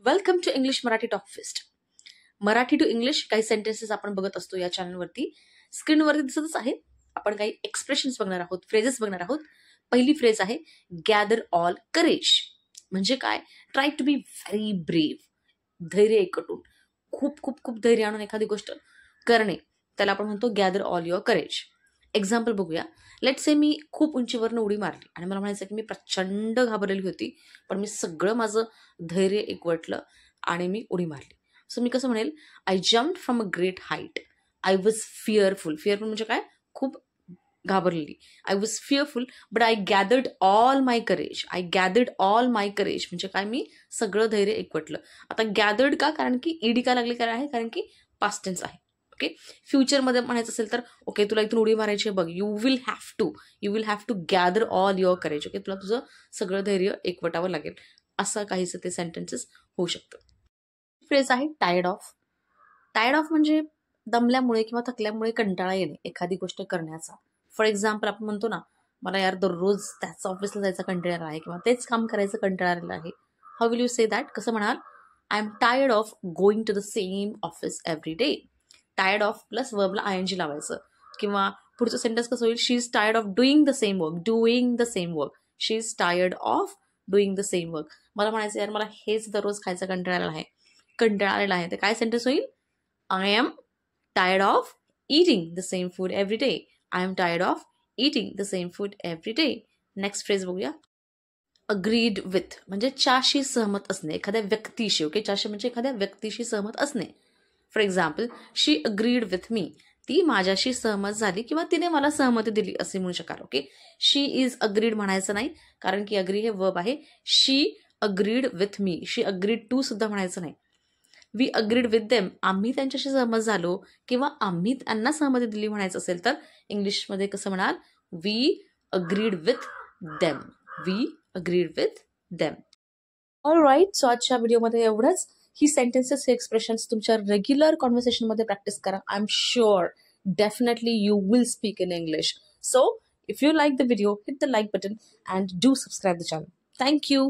Welcome to English Marathi talk fest. Marathi to English काही sentences आपण बघत असतो या चॅनलवरती. स्क्रीनवरती दिसतच आहे. आपण काही एक्सप्रेशन्स बघणार आहोत, फ्रेजेस बघणार आहोत. पहिली फ्रेज आहे गॅदर ऑल करेज. म्हणजे काय? Try to be very brave. धैर्य एकवटून खूप खूप खूप धैर्य आणून एखादी गोष्ट करणे, त्याला आपण म्हणतो gather all your courage. Example बघूया. लेट से मी खूप उंचीवरनं उडी मारली आणि मला म्हणायचं की मी प्रचंड घाबरलेली होती, पण मी सगळं माझं धैर्य एकवटलं आणि मी उडी मारली. सो मी कसं म्हणेल, I jumped from a great height. I was fearful. Fearful म्हणजे काय? खूप घाबरलेली. I was fearful but I gathered all my courage. I gathered all my courage म्हणजे काय? मी सगळं धैर्य एकवटलं. आता गॅदर्ड का? कारण की ईडी का लागली? काय आहे? कारण की पास्ट टेन्स आहे. ओके. फ्युचरमध्ये म्हणायचं असेल तर ओके, तुला इथून उडी मारायची आहे बघ, you will have to gather all your courage. Okay, तुला तुझं सगळं धैर्य एकवटावं लागेल. असं काहीसं ते सेंटेन्सेस होऊ शकतं. फ्रेज आहे टायर्ड ऑफ. टायर्ड ऑफ म्हणजे दमल्यामुळे किंवा थकल्यामुळे कंटाळा येणे एखादी गोष्ट करण्याचा. फॉर एक्झाम्पल आपण म्हणतो ना, मला यार दररोज त्याच ऑफिसला जायचा कंटाळा आहे किंवा तेच काम करायचं कंटाळा आहे. How will you say that? कसं म्हणाल? I am tired of going to the same office every day. Tired of plus वर्बला आयएनजी लावायचं. किंवा पुढचं सेंटेन्स कसं होईल? She is tired of doing the same work. She is tired of doing the same work. मला म्हणायचं यार मला हेच दररोज खायचं कंटाळा आलेला आहे. तर काय सेंटेन्स होईल? I am tired of eating the same food every day. I am tired of eating the same food every day. Next phrase बघूया. अग्रीड विथ म्हणजे च्याशी सहमत असणे एखाद्या व्यक्तीशी. ओके, च्याशी म्हणजे एखाद्या व्यक्तीशी सहमत असणे. For example, she agreed with मी. ती माझ्याशी सहमत झाली किंवा तिने मला सहमती दिली असे म्हणू शकाल. ओके, शी इज अग्रीड म्हणायचं नाही, कारण की अग्री हे वर्ब आहे. She agreed with me. She agreed to सुद्धा म्हणायचं नाही. We agreed with them. आम्ही त्यांच्याशी सहमत झालो किंवा आम्ही त्यांना सहमती दिली म्हणायचं असेल तर इंग्लिशमध्ये कसं म्हणाल? We agreed with them. We agreed with them. All right. So आजच्या व्हिडिओमध्ये एवढंच. ही सेंटेन्सेस, हे एक्सप्रेशन्स तुमच्या रेग्युलर कॉन्व्हर्सेशनमध्ये प्रॅक्टिस करा. I am sure definitely you will speak in English. So if you like the video, hit the like button and do subscribe the channel. Thank you.